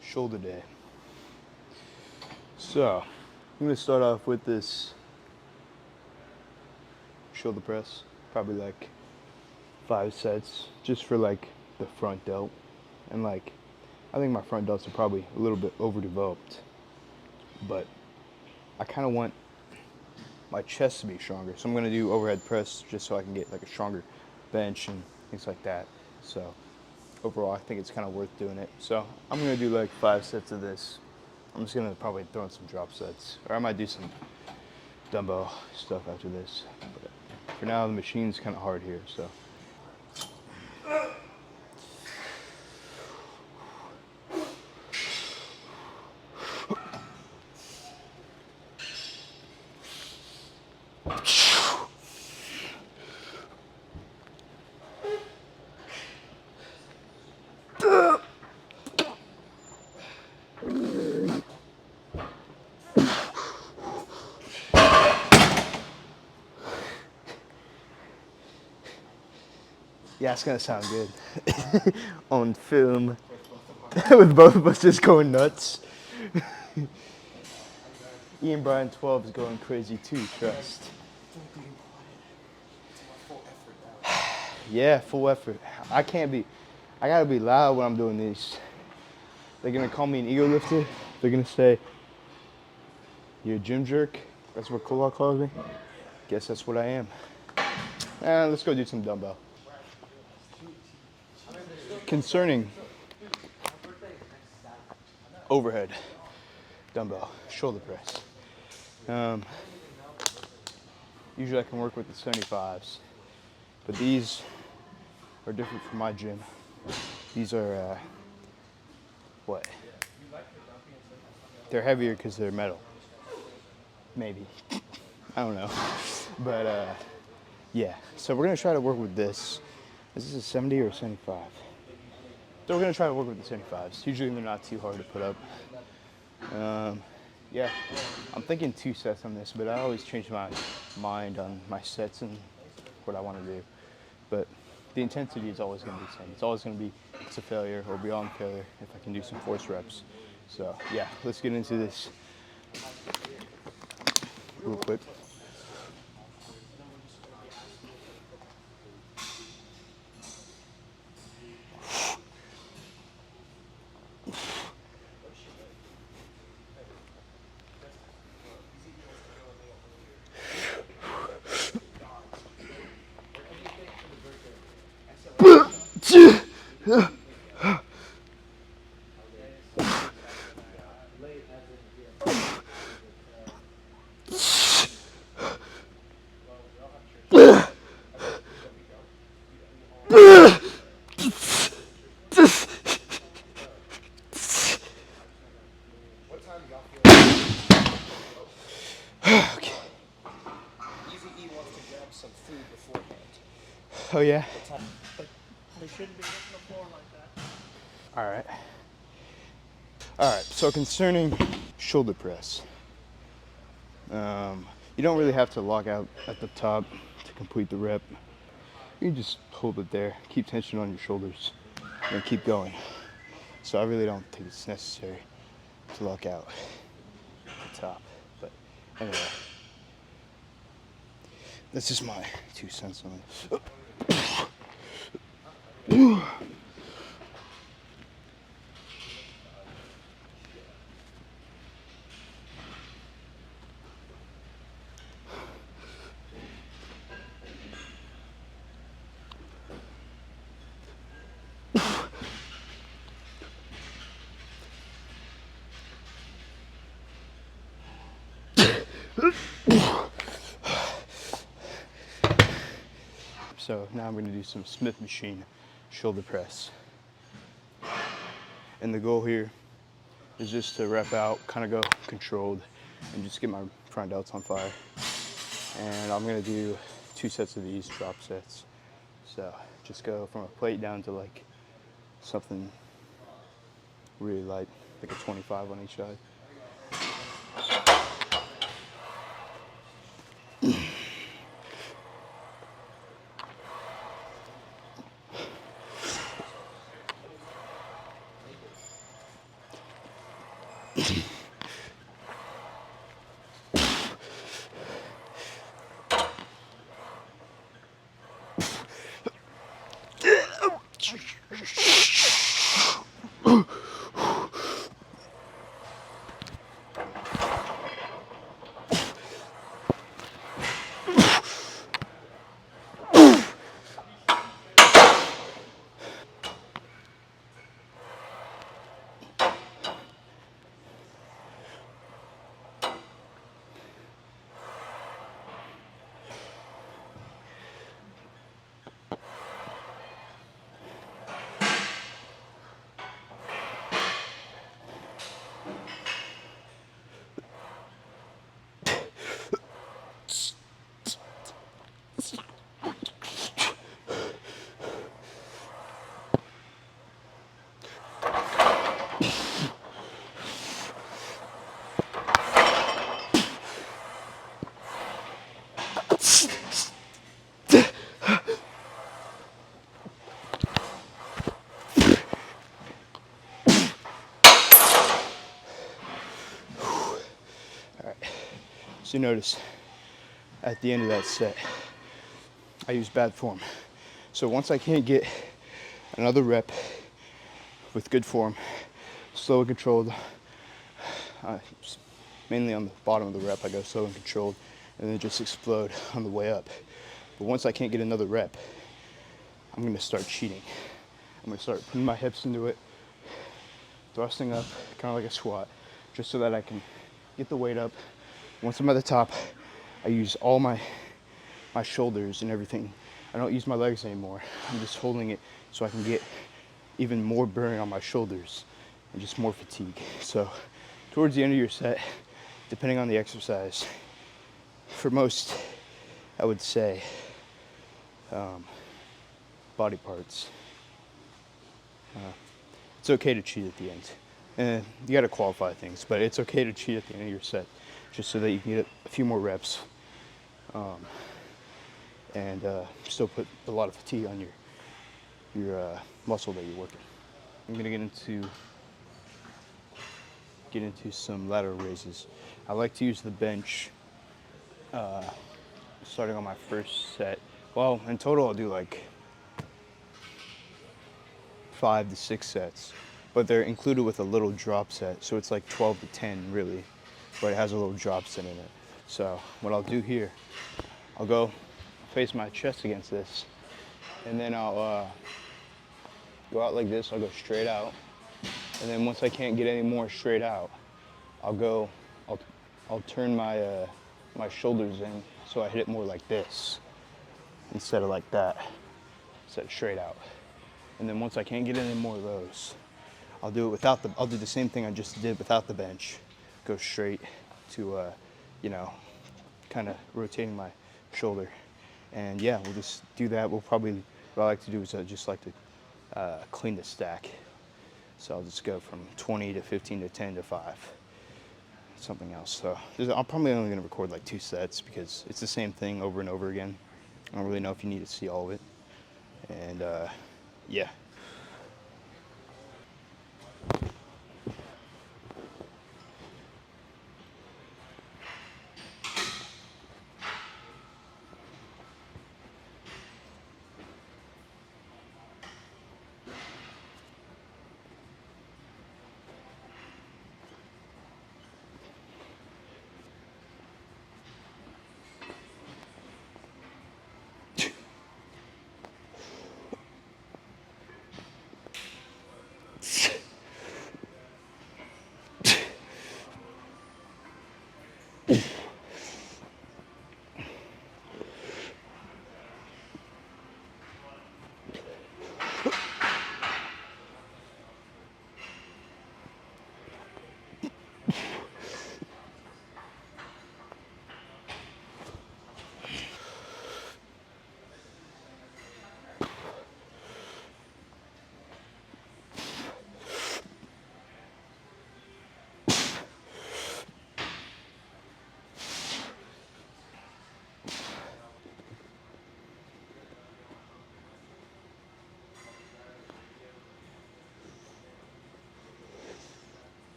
Shoulder day. So, I'm gonna start off with this shoulder press, probably like 5 sets, just for like the front delt. And like, I think my front delts are probably a little bit overdeveloped, but I kind of want my chest to be stronger. So I'm gonna do overhead press just so I can get like a stronger bench and things like that. So overall, I think it's kind of worth doing it. So I'm gonna do like 5 sets of this. I'm just gonna probably throw in some drop sets, or I might do some dumbbell stuff after this. But for now, the machine's kind of hard here, so. Yeah, it's gonna sound good on film with both of us just going nuts. Ian Bryan 12 is going crazy too, trust. Yeah, full effort. I gotta be loud when I'm doing these. They're gonna call me an ego lifter. They're gonna say, you're a gym jerk. That's what Kola calls me. Guess that's what I am. Let's go do some dumbbell. Concerning overhead dumbbell shoulder press. Usually I can work with the 75s, but these are different from my gym. These are, what? They're heavier because they're metal. Maybe. I don't know. But yeah, so we're gonna try to work with this. Is this a 70 or a 75? So we're gonna try to work with the 75s. Usually they're not too hard to put up. Yeah, I'm thinking 2 sets on this, but I always change my mind on my sets and what I want to do. But the intensity is always going to be the same. It's always going to be it's a failure or beyond failure if I can do some force reps. So yeah, let's get into this real quick. Okay. Easy E wants to grab some food beforehand. Oh yeah? But they shouldn't be hitting the floor like that. Alright. Alright, so concerning shoulder press. You don't really have to lock out at the top to complete the rep. You can just hold it there, keep tension on your shoulders, and keep going. So I really don't think it's necessary to lock out at the top. But anyway, that's just my 2 cents on it. So now I'm going to do some Smith machine shoulder press. And the goal here is just to rep out, kind of go controlled, and just get my front delts on fire. And I'm going to do 2 sets of these drop sets. So just go from a plate down to like something really light, like a 25 on each side. So you notice at the end of that set, I use bad form. So once I can't get another rep with good form, slow and controlled, mainly on the bottom of the rep, I go slow and controlled, and then just explode on the way up. But once I can't get another rep, I'm gonna start cheating. I'm gonna start putting my hips into it, thrusting up, kind of like a squat, just so that I can get the weight up. Once I'm at the top, I use all my shoulders and everything. I don't use my legs anymore. I'm just holding it so I can get even more burn on my shoulders and just more fatigue. So towards the end of your set, depending on the exercise, for most, I would say, body parts, it's okay to cheat at the end. And you gotta qualify things, but it's okay to cheat at the end of your set, just so that you can get a few more reps, and still put a lot of fatigue on your muscle that you're working. I'm gonna get into some lateral raises. I like to use the bench, starting on my first set. Well, in total, I'll do like 5 to 6 sets, but they're included with a little drop set, so it's like 12 to 10 really, but it has a little drop set in it. So what I'll do here, I'll go face my chest against this, and then I'll go out like this. I'll go straight out, and then once I can't get any more straight out, I'll turn my shoulders in, so I hit it more like this instead of like that, instead of straight out. And then once I can't get any more of those, I'll do the same thing I just did without the bench. Go straight to, kind of rotating my shoulder. And yeah, we'll just do that. What I like to do is I just like to clean the stack. So I'll just go from 20 to 15 to 10 to 5. Something else. So I'm probably only going to record like 2 sets because it's the same thing over and over again. I don't really know if you need to see all of it. And yeah.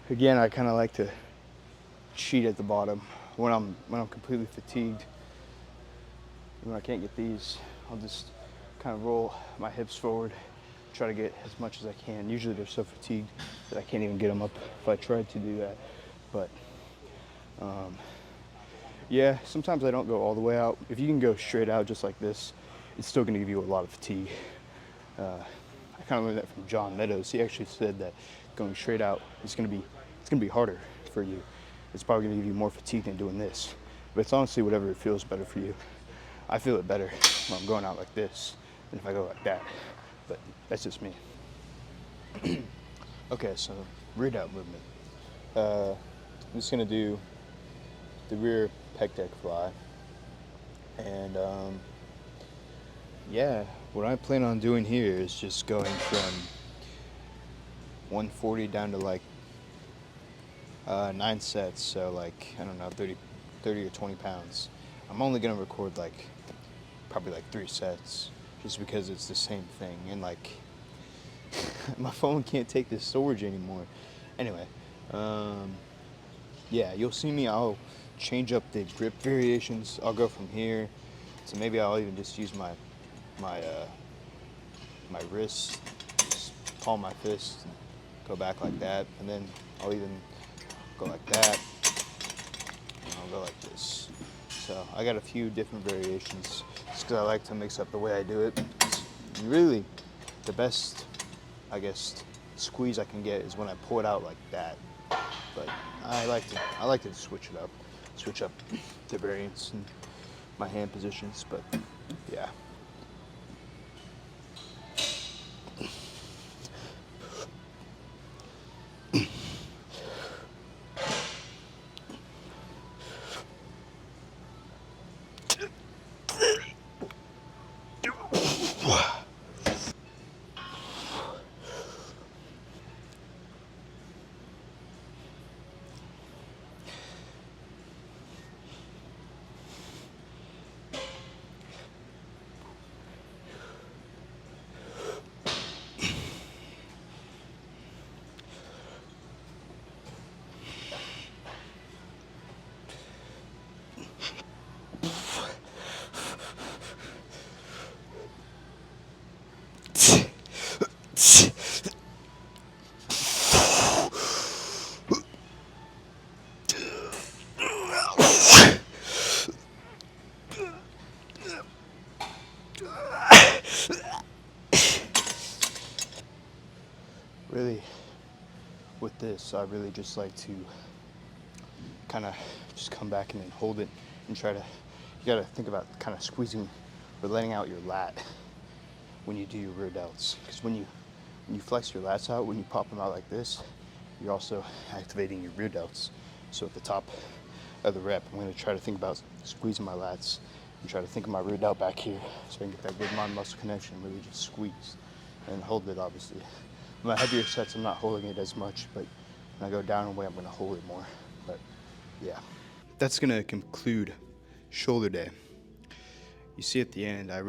Again, I kind of like to cheat at the bottom when I'm completely fatigued. When I can't get these, I'll just kind of roll my hips forward, try to get as much as I can. Usually they're so fatigued that I can't even get them up if I tried to do that. But yeah, sometimes I don't go all the way out. If you can go straight out just like this, it's still going to give you a lot of fatigue. I kind of learned that from John Meadows. He actually said that going straight out is going to be harder for you. It's probably going to give you more fatigue than doing this. But it's honestly whatever it feels better for you. I feel it better when I'm going out like this than if I go like that. But that's just me. Okay, so rear delt movement. I'm just gonna do the rear pec deck fly, and yeah, what I plan on doing here is just going from 140 down to like 9 sets, so like I don't know, 30 or 20 pounds. I'm only gonna record like probably like 3 sets, just because it's the same thing, and like my phone can't take the storage anymore. Anyway, yeah, you'll see me. I'll change up the grip variations. I'll go from here to maybe I'll even just use my my wrist, just palm my fist, and go back like that, and then I'll even go like that, and I'll go like this. So I got a few different variations, just because I like to mix up the way I do it. Really, the best, I guess, squeeze I can get is when I pull it out like that. But I like to switch it up, switch up the variants and my hand positions. But yeah. Really, with this, I really just like to kind of just come back and then hold it and try to. You gotta think about kind of squeezing or letting out your lat when you do your rear delts, because when you flex your lats out, when you pop them out like this, you're also activating your rear delts. So at the top of the rep, I'm going to try to think about squeezing my lats and try to think of my rear delt back here, so I can get that good mind muscle connection, really just squeeze and hold it. Obviously, my heavier sets, I'm not holding it as much, but when I go down away, I'm going to hold it more. But yeah, that's going to conclude shoulder day. You see at the end, I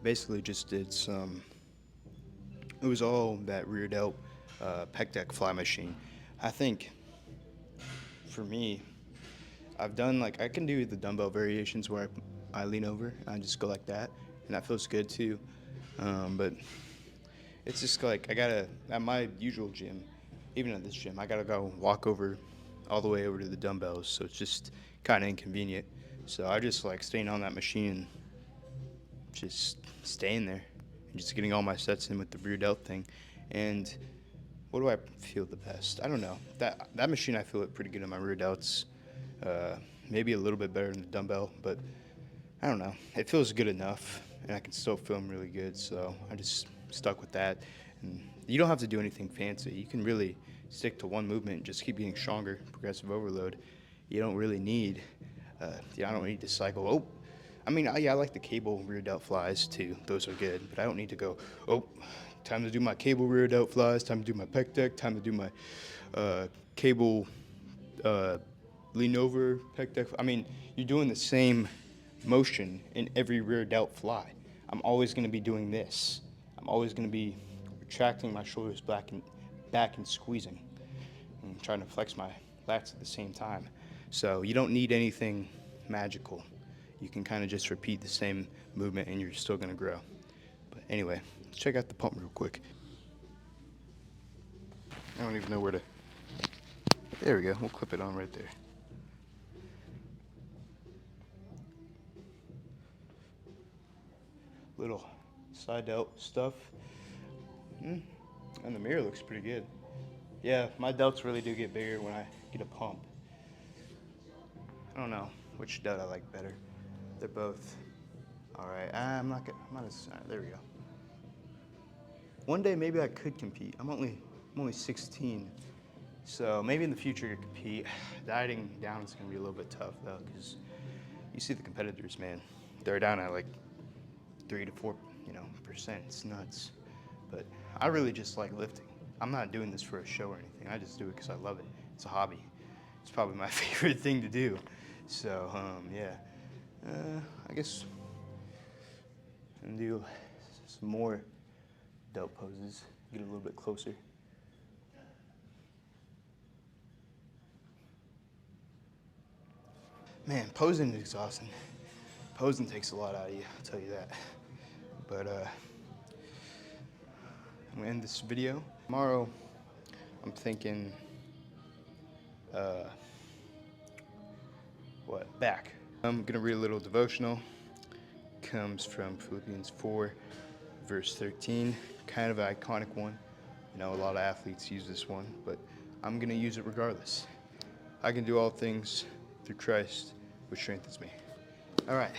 basically just did some. It was all that rear delt pec deck fly machine. I think for me, I've done like I can do the dumbbell variations where I lean over and I just go like that, and that feels good too. But it's just like I gotta at my usual gym, even at this gym, I gotta go walk over all the way over to the dumbbells, so it's just kind of inconvenient. So I just like staying on that machine, just staying there, and just getting all my sets in with the rear delt thing. And what do I feel the best? I don't know. That machine, I feel it pretty good on my rear delts. Maybe a little bit better than the dumbbell, but I don't know. It feels good enough, and I can still feel them really good. So I just stuck with that. And you don't have to do anything fancy. You can really stick to one movement and just keep getting stronger. Progressive overload. You don't really need. I don't need to cycle. Oh, I mean, yeah, I like the cable rear delt flies too. Those are good, but I don't need to go. Oh, time to do my cable rear delt flies. Time to do my pec deck. Time to do my cable lean over pec deck. I mean, you're doing the same motion in every rear delt fly. I'm always going to be doing this. I'm always going to be retracting my shoulders back and squeezing and trying to flex my lats at the same time. So you don't need anything magical. You can kind of just repeat the same movement and you're still going to grow. But anyway, let's check out the pump real quick. I don't even know where to There we go. We'll clip it on right there. Little side delt stuff. And the mirror looks pretty good. Yeah, my delts really do get bigger when I get a pump. I don't know which delt I like better. They're both all right. I'm not as, all right, there we go. One day maybe I could compete. I'm only 16, so maybe in the future I could compete. Dieting down is gonna be a little bit tough though, because you see the competitors, man. They're down at like 3 to 4, percent. It's nuts. But I really just like lifting. I'm not doing this for a show or anything. I just do it because I love it. It's a hobby. It's probably my favorite thing to do. So yeah. I guess and do some more delt poses. Get a little bit closer. Man, posing is exhausting. Posing takes a lot out of you, I'll tell you that. But I'm gonna end this video. Tomorrow, I'm thinking, back. I'm gonna read a little devotional. Comes from Philippians 4, verse 13. Kind of an iconic one. A lot of athletes use this one, but I'm gonna use it regardless. I can do all things through Christ, which strengthens me. All right.